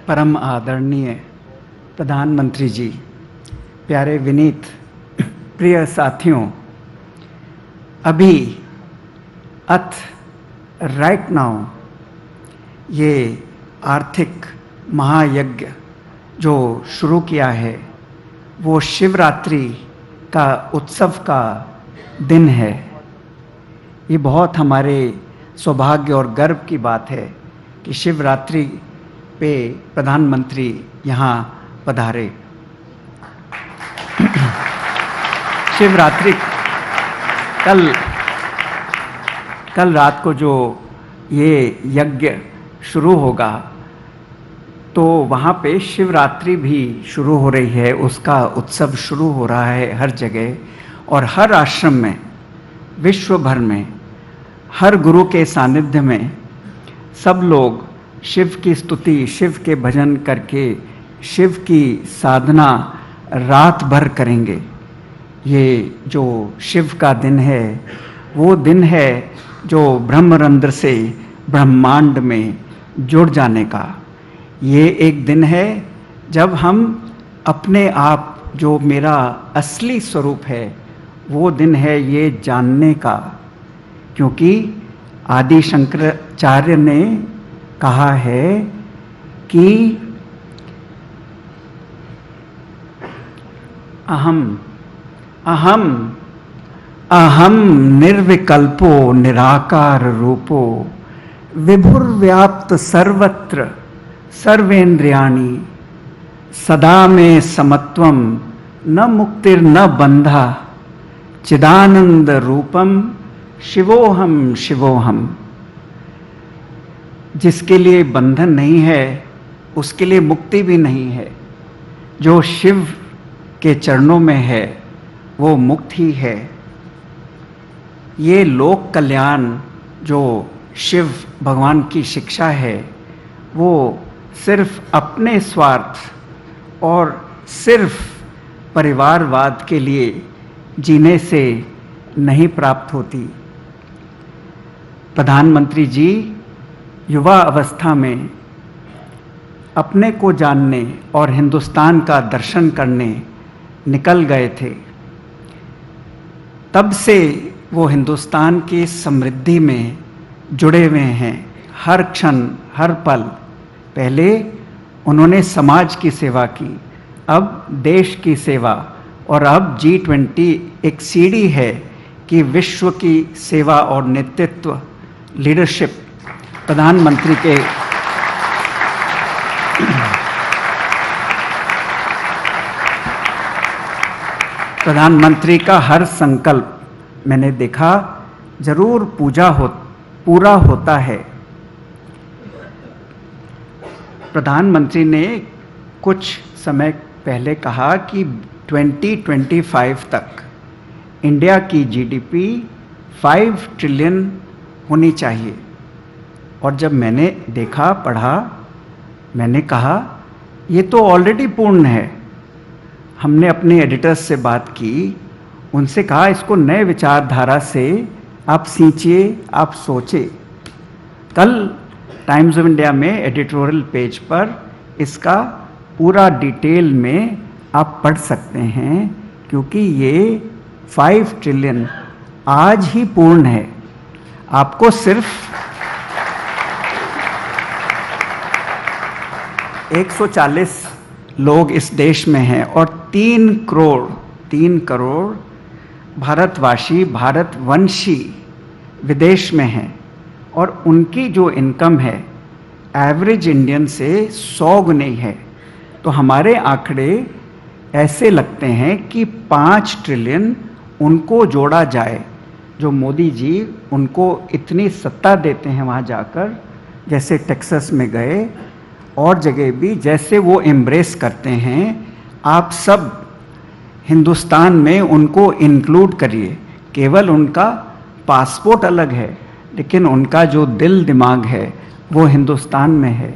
परम आदरणीय प्रधानमंत्री जी, प्यारे विनीत प्रिय साथियों, अभी राइट नाउ ये आर्थिक महायज्ञ जो शुरू किया है वो शिवरात्रि का उत्सव का दिन है। ये बहुत हमारे सौभाग्य और गर्व की बात है कि शिवरात्रि पे प्रधानमंत्री यहाँ पधारे। शिवरात्रि कल रात को जो ये यज्ञ शुरू होगा तो वहाँ पे शिवरात्रि भी शुरू हो रही है, उसका उत्सव शुरू हो रहा है हर जगह और हर आश्रम में, विश्व भर में, हर गुरु के सानिध्य में सब लोग शिव की स्तुति, शिव के भजन करके शिव की साधना रात भर करेंगे। ये जो शिव का दिन है वो दिन है जो ब्रह्मरंध्र से ब्रह्मांड में जुड़ जाने का। ये एक दिन है जब हम अपने आप जो मेरा असली स्वरूप है वो दिन है ये जानने का, क्योंकि आदि शंकराचार्य ने कहा है कि अहम निर्विकल्पो निराकार रूपो विभुर्व्याप्त सर्वत्र सर्वेन्द्रियाणि सदा में समत्वम न मुक्तिर न बंधा चिदानंद रूपम शिवोहम शिवोहम। जिसके लिए बंधन नहीं है उसके लिए मुक्ति भी नहीं है। जो शिव के चरणों में है वो मुक्त ही है। ये लोक कल्याण जो शिव भगवान की शिक्षा है वो सिर्फ अपने स्वार्थ और सिर्फ परिवारवाद के लिए जीने से नहीं प्राप्त होती। प्रधानमंत्री जी युवा अवस्था में अपने को जानने और हिंदुस्तान का दर्शन करने निकल गए थे। तब से वो हिंदुस्तान की समृद्धि में जुड़े हुए हैं, हर क्षण हर पल। पहले उन्होंने समाज की सेवा की, अब देश की सेवा, और अब G20 एक सीढ़ी है कि विश्व की सेवा और नेतृत्व, लीडरशिप प्रधानमंत्री के प्रधानमंत्री का हर संकल्प मैंने देखा जरूर पूरा होता है। प्रधानमंत्री ने कुछ समय पहले कहा कि 2025 तक इंडिया की जीडीपी 5 ट्रिलियन होनी चाहिए। और जब मैंने देखा, पढ़ा, मैंने कहा ये तो ऑलरेडी पूर्ण है। हमने अपने एडिटर्स से बात की, उनसे कहा इसको नए विचारधारा से आप सींचिए, आप सोचे। कल टाइम्स ऑफ इंडिया में एडिटोरियल पेज पर इसका पूरा डिटेल में आप पढ़ सकते हैं, क्योंकि ये 5 ट्रिलियन आज ही पूर्ण है। आपको सिर्फ 140 लोग इस देश में हैं और 3 करोड़ भारतवासी, भारतवंशी विदेश में हैं, और उनकी जो इनकम है एवरेज इंडियन से 100 गुनी है। तो हमारे आंकड़े ऐसे लगते हैं कि 5 ट्रिलियन उनको जोड़ा जाए। जो मोदी जी उनको इतनी सत्ता देते हैं वहाँ जाकर, जैसे टेक्सास में गए और जगह भी, जैसे वो एम्ब्रेस करते हैं, आप सब हिंदुस्तान में उनको इंक्लूड करिए। केवल उनका पासपोर्ट अलग है, लेकिन उनका जो दिल दिमाग है वो हिंदुस्तान में है।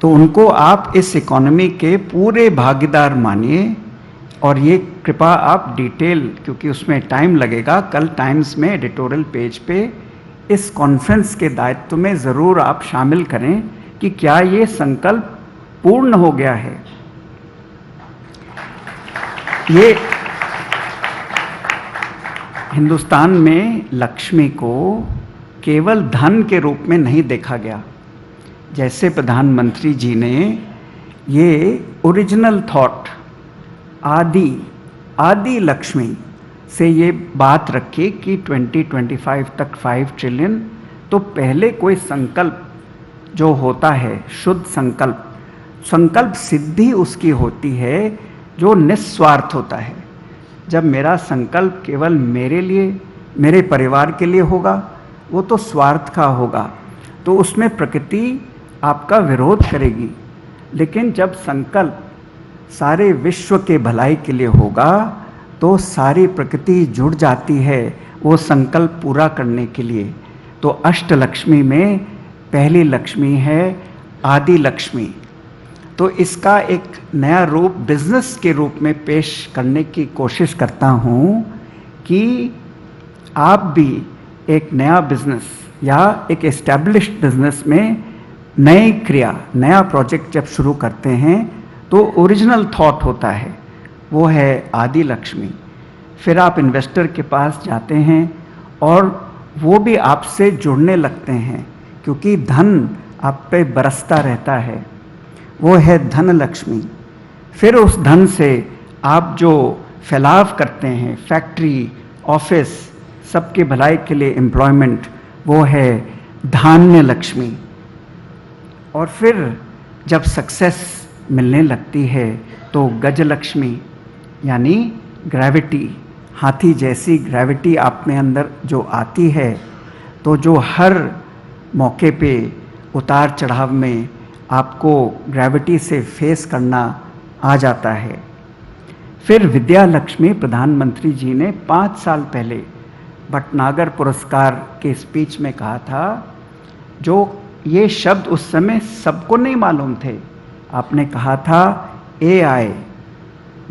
तो उनको आप इस इकोनॉमी के पूरे भागीदार मानिए। और ये कृपा आप डिटेल, क्योंकि उसमें टाइम लगेगा, कल टाइम्स में एडिटोरियल पेज पे इस कॉन्फ्रेंस के दायित्व में ज़रूर आप शामिल करें, कि क्या ये संकल्प पूर्ण हो गया है। ये हिंदुस्तान में लक्ष्मी को केवल धन के रूप में नहीं देखा गया। जैसे प्रधानमंत्री जी ने ये ओरिजिनल थॉट आदि लक्ष्मी से ये बात रखी कि 2025 तक 5 ट्रिलियन, तो पहले कोई संकल्प जो होता है, शुद्ध संकल्प सिद्धि उसकी होती है जो निस्वार्थ होता है। जब मेरा संकल्प केवल मेरे लिए, मेरे परिवार के लिए होगा, वो तो स्वार्थ का होगा, तो उसमें प्रकृति आपका विरोध करेगी। लेकिन जब संकल्प सारे विश्व के भलाई के लिए होगा तो सारी प्रकृति जुड़ जाती है वो संकल्प पूरा करने के लिए। तो अष्टलक्ष्मी में पहली लक्ष्मी है आदि लक्ष्मी। तो इसका एक नया रूप बिजनेस के रूप में पेश करने की कोशिश करता हूँ कि आप भी एक नया बिजनेस या एक एस्टैब्लिश्ड बिजनेस में नई क्रिया, नया प्रोजेक्ट जब शुरू करते हैं तो ओरिजिनल थॉट होता है, वो है आदि लक्ष्मी। फिर आप इन्वेस्टर के पास जाते हैं और वो भी आपसे जुड़ने लगते हैं क्योंकि धन आप पे बरसता रहता है, वो है धन लक्ष्मी। फिर उस धन से आप जो फैलाव करते हैं, फैक्ट्री, ऑफिस, सबके भलाई के लिए एम्प्लॉयमेंट, वो है धान्य लक्ष्मी। और फिर जब सक्सेस मिलने लगती है तो गज लक्ष्मी, यानी ग्रेविटी, हाथी जैसी ग्रेविटी आप में अंदर जो आती है, तो जो हर मौके पे उतार चढ़ाव में आपको ग्रेविटी से फेस करना आ जाता है। फिर विद्या लक्ष्मी, प्रधानमंत्री जी ने 5 साल पहले भटनागर पुरस्कार के स्पीच में कहा था, जो ये शब्द उस समय सबको नहीं मालूम थे। आपने कहा था AI,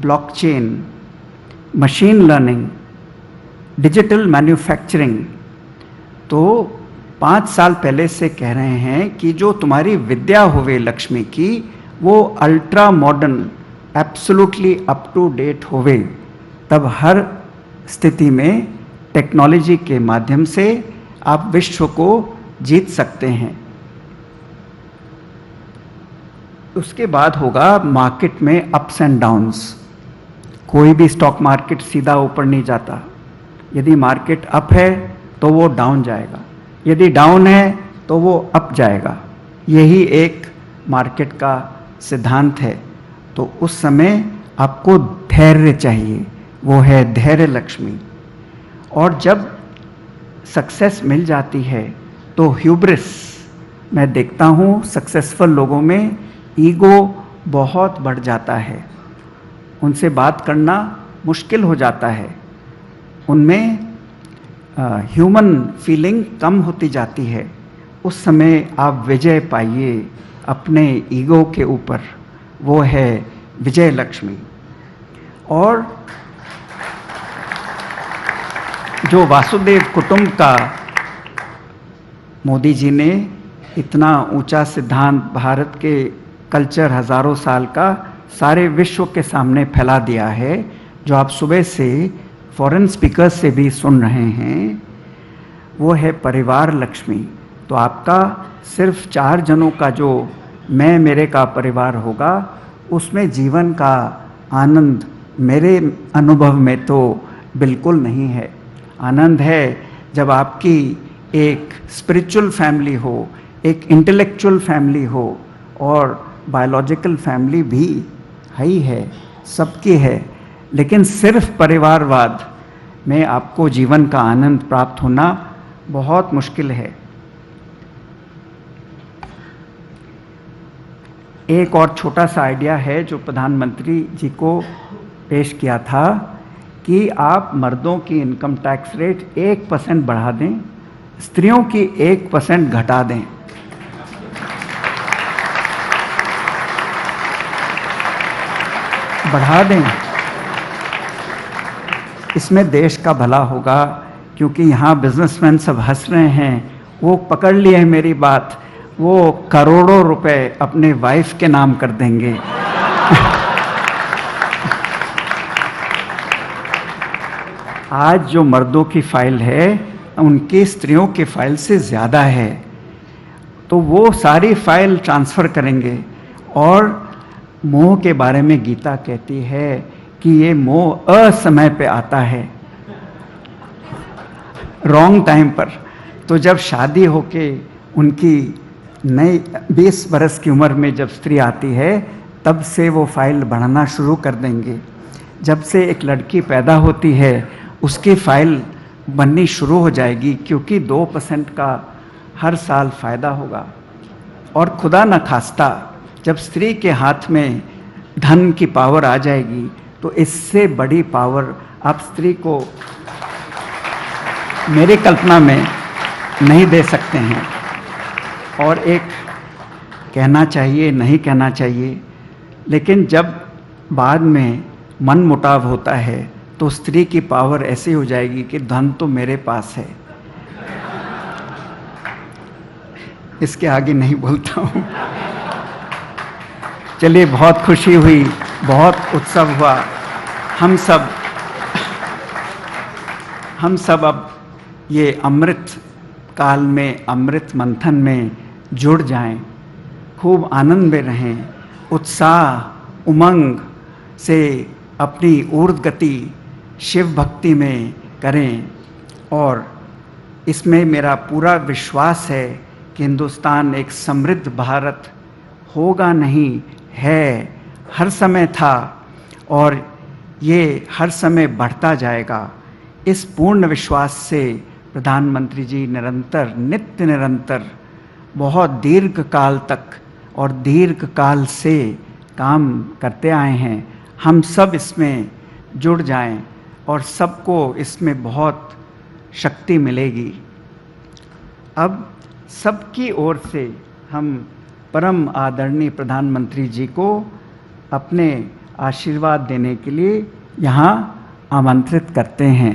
blockchain, machine learning, digital manufacturing. तो 5 साल पहले से कह रहे हैं कि जो तुम्हारी विद्या होवे लक्ष्मी की, वो ultra modern, absolutely up to date होवे, तब हर स्थिति में टेक्नोलॉजी के माध्यम से आप विश्व को जीत सकते हैं। उसके बाद होगा मार्केट में अप्स एंड डाउन्स। कोई भी स्टॉक मार्केट सीधा ऊपर नहीं जाता। यदि मार्केट अप है तो वो डाउन जाएगा, यदि डाउन है तो वो अप जाएगा। यही एक मार्केट का सिद्धांत है। तो उस समय आपको धैर्य चाहिए, वो है धैर्य लक्ष्मी। और जब सक्सेस मिल जाती है तो ह्यूब्रिस, मैं देखता हूँ सक्सेसफुल लोगों में ईगो बहुत बढ़ जाता है, उनसे बात करना मुश्किल हो जाता है, उनमें ह्यूमन फीलिंग कम होती जाती है। उस समय आप विजय पाइए अपने ईगो के ऊपर, वो है विजय लक्ष्मी। और जो वासुदेव कुटुंब का मोदी जी ने इतना ऊंचा सिद्धांत, भारत के कल्चर हजारों साल का सारे विश्व के सामने फैला दिया है, जो आप सुबह से फॉरेन स्पीकर्स से भी सुन रहे हैं, वो है परिवार लक्ष्मी। तो आपका सिर्फ 4 जनों का जो मैं मेरे का परिवार होगा, उसमें जीवन का आनंद मेरे अनुभव में तो बिल्कुल नहीं है। आनंद है जब आपकी एक स्पिरिचुअल फैमिली हो, एक इंटेलेक्चुअल फैमिली हो, और बायोलॉजिकल फैमिली भी ही है, सबकी है। लेकिन सिर्फ परिवारवाद में आपको जीवन का आनंद प्राप्त होना बहुत मुश्किल है। एक और छोटा सा आइडिया है जो प्रधानमंत्री जी को पेश किया था कि आप मर्दों की इनकम टैक्स रेट 1% बढ़ा दें, स्त्रियों की 1% घटा दें। बढ़ा दें, इसमें देश का भला होगा। क्योंकि यहाँ बिजनेसमैन सब हंस रहे हैं, वो पकड़ लिए हैं मेरी बात, वो करोड़ों रुपए अपने वाइफ के नाम कर देंगे। आज जो मर्दों की फाइल है उनकी स्त्रियों की फाइल से ज़्यादा है, तो वो सारी फाइल ट्रांसफ़र करेंगे। और मोह के बारे में गीता कहती है कि ये मोह असमय पे आता है, रॉन्ग टाइम पर। तो जब शादी होके उनकी नई 20 बरस की उम्र में जब स्त्री आती है, तब से वो फाइल बढ़ाना शुरू कर देंगे। जब से एक लड़की पैदा होती है उसकी फाइल बननी शुरू हो जाएगी, क्योंकि 2% का हर साल फ़ायदा होगा। और खुदा न खास्ता जब स्त्री के हाथ में धन की पावर आ जाएगी, तो इससे बड़ी पावर आप स्त्री को मेरी कल्पना में नहीं दे सकते हैं। और एक कहना चाहिए, नहीं कहना चाहिए, लेकिन जब बाद में मन मुटाव होता है तो स्त्री की पावर ऐसी हो जाएगी कि धन तो मेरे पास है। इसके आगे नहीं बोलता हूँ। चलिए, बहुत खुशी हुई, बहुत उत्सव हुआ। हम सब अब ये अमृत काल में, अमृत मंथन में जुड़ जाएं, खूब आनंद में रहें, उत्साह उमंग से अपनी ऊर्ध्व गति शिव भक्ति में करें। और इसमें मेरा पूरा विश्वास है कि हिंदुस्तान एक समृद्ध भारत होगा, नहीं है, हर समय था और ये हर समय बढ़ता जाएगा। इस पूर्ण विश्वास से प्रधानमंत्री जी निरंतर, नित्य निरंतर, बहुत दीर्घ काल तक और दीर्घ काल से काम करते आए हैं। हम सब इसमें जुड़ जाएं और सबको इसमें बहुत शक्ति मिलेगी। अब सबकी ओर से हम परम आदरणीय प्रधानमंत्री जी को अपने आशीर्वाद देने के लिए यहाँ आमंत्रित करते हैं।